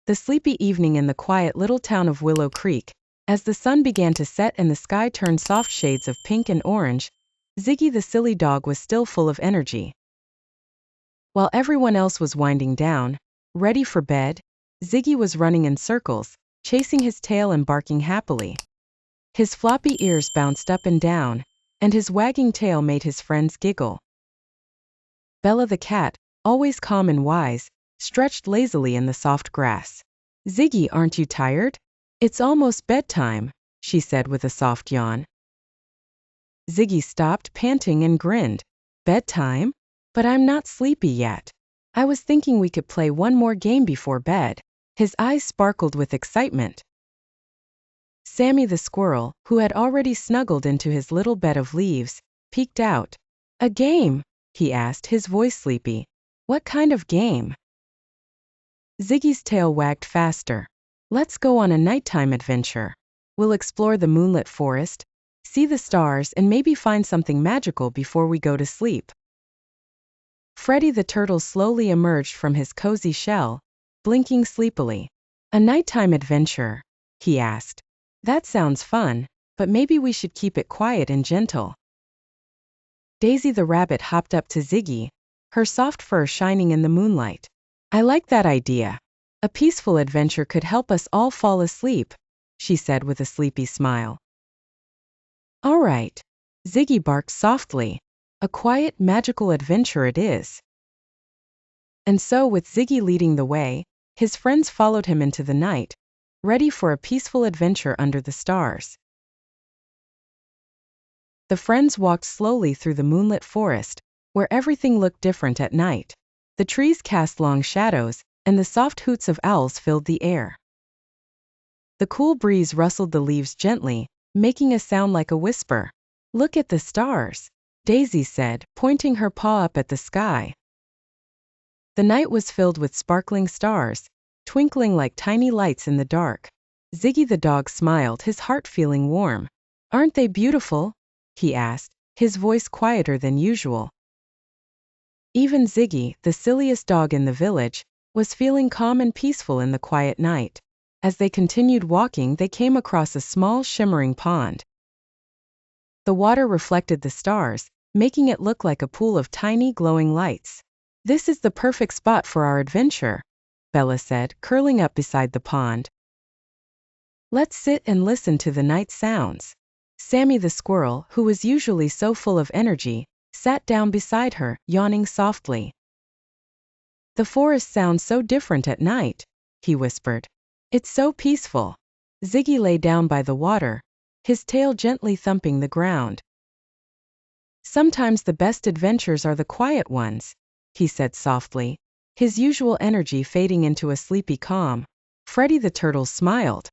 The sleepy evening in the quiet little town of Willow Creek. As the sun began to set and the sky turned soft shades of pink and orange, Ziggy the silly dog was still full of energy. While everyone else was winding down, ready for bed, Ziggy was running in circles, chasing his tail and barking happily. His floppy ears bounced up and down, and his wagging tail made his friends giggle. Bella the cat, always calm and wise, stretched lazily in the soft grass. "Ziggy, aren't you tired? It's almost bedtime," she said with a soft yawn. Ziggy stopped, panting, and grinned. "Bedtime? But I'm not sleepy yet. I was thinking we could play one more game before bed." His eyes sparkled with excitement. Sammy the squirrel, who had already snuggled into his little bed of leaves, peeked out. "A game?" he asked, his voice sleepy. "What kind of game?" Ziggy's tail wagged faster. "Let's go on a nighttime adventure. We'll explore the moonlit forest, see the stars, and maybe find something magical before we go to sleep." Freddy the turtle slowly emerged from his cozy shell, blinking sleepily. "A nighttime adventure?" he asked. "That sounds fun, but maybe we should keep it quiet and gentle." Daisy the rabbit hopped up to Ziggy, her soft fur shining in the moonlight. "I like that idea. A peaceful adventure could help us all fall asleep," she said with a sleepy smile. "All right," Ziggy barked softly. "A quiet, magical adventure it is." And so, with Ziggy leading the way, his friends followed him into the night, ready for a peaceful adventure under the stars. The friends walked slowly through the moonlit forest, where everything looked different at night. The trees cast long shadows, and the soft hoots of owls filled the air. The cool breeze rustled the leaves gently, making a sound like a whisper. "Look at the stars," Daisy said, pointing her paw up at the sky. The night was filled with sparkling stars, twinkling like tiny lights in the dark. Ziggy the dog smiled, his heart feeling warm. "Aren't they beautiful?" he asked, his voice quieter than usual. Even Ziggy, the silliest dog in the village, was feeling calm and peaceful in the quiet night. As they continued walking, they came across a small, shimmering pond. The water reflected the stars, making it look like a pool of tiny, glowing lights. "This is the perfect spot for our adventure," Bella said, curling up beside the pond. "Let's sit and listen to the night sounds." Sammy the squirrel, who was usually so full of energy, sat down beside her, yawning softly. "The forest sounds so different at night," he whispered. "It's so peaceful." Ziggy lay down by the water, his tail gently thumping the ground. "Sometimes the best adventures are the quiet ones," he said softly, his usual energy fading into a sleepy calm. Freddy the turtle smiled.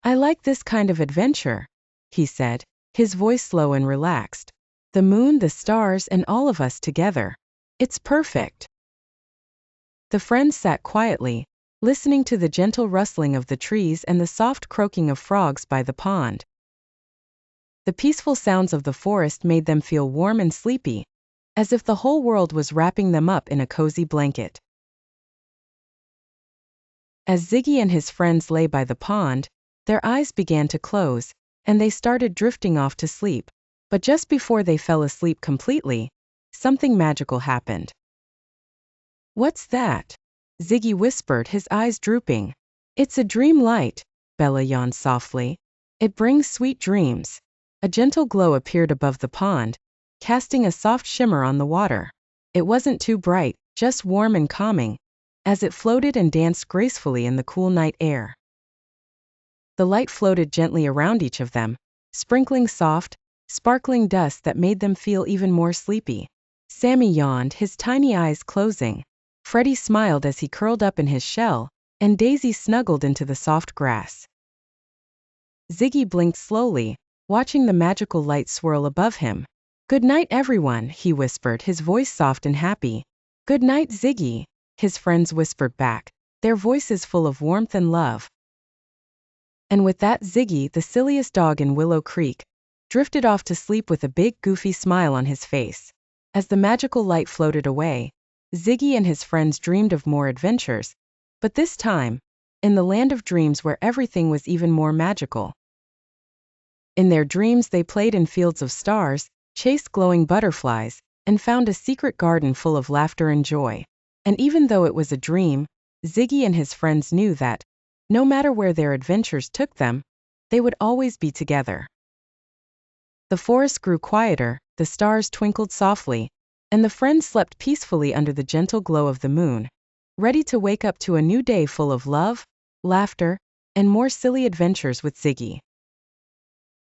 "I like this kind of adventure," he said, his voice slow and relaxed. "The moon, the stars, and all of us together. It's perfect." The friends sat quietly, listening to the gentle rustling of the trees and the soft croaking of frogs by the pond. The peaceful sounds of the forest made them feel warm and sleepy, as if the whole world was wrapping them up in a cozy blanket. As Ziggy and his friends lay by the pond, their eyes began to close, and they started drifting off to sleep. But just before they fell asleep completely, something magical happened. "What's that?" Ziggy whispered, his eyes drooping. "It's a dream light," Bella yawned softly. "It brings sweet dreams." A gentle glow appeared above the pond, casting a soft shimmer on the water. It wasn't too bright, just warm and calming, as it floated and danced gracefully in the cool night air. The light floated gently around each of them, sprinkling soft, sparkling dust that made them feel even more sleepy. Sammy yawned, his tiny eyes closing. Freddy smiled as he curled up in his shell, and Daisy snuggled into the soft grass. Ziggy blinked slowly, watching the magical light swirl above him. "Good night, everyone," he whispered, his voice soft and happy. "Good night, Ziggy," his friends whispered back, their voices full of warmth and love. And with that, Ziggy, the silliest dog in Willow Creek, drifted off to sleep with a big, goofy smile on his face. As the magical light floated away, Ziggy and his friends dreamed of more adventures, But this time, in the land of dreams where everything was even more magical. In their dreams they played in fields of stars, chased glowing butterflies, and found a secret garden full of laughter and joy. And even though it was a dream, Ziggy and his friends knew that, no matter where their adventures took them, they would always be together. The forest grew quieter, the stars twinkled softly, and the friends slept peacefully under the gentle glow of the moon, ready to wake up to a new day full of love, laughter, and more silly adventures with Ziggy.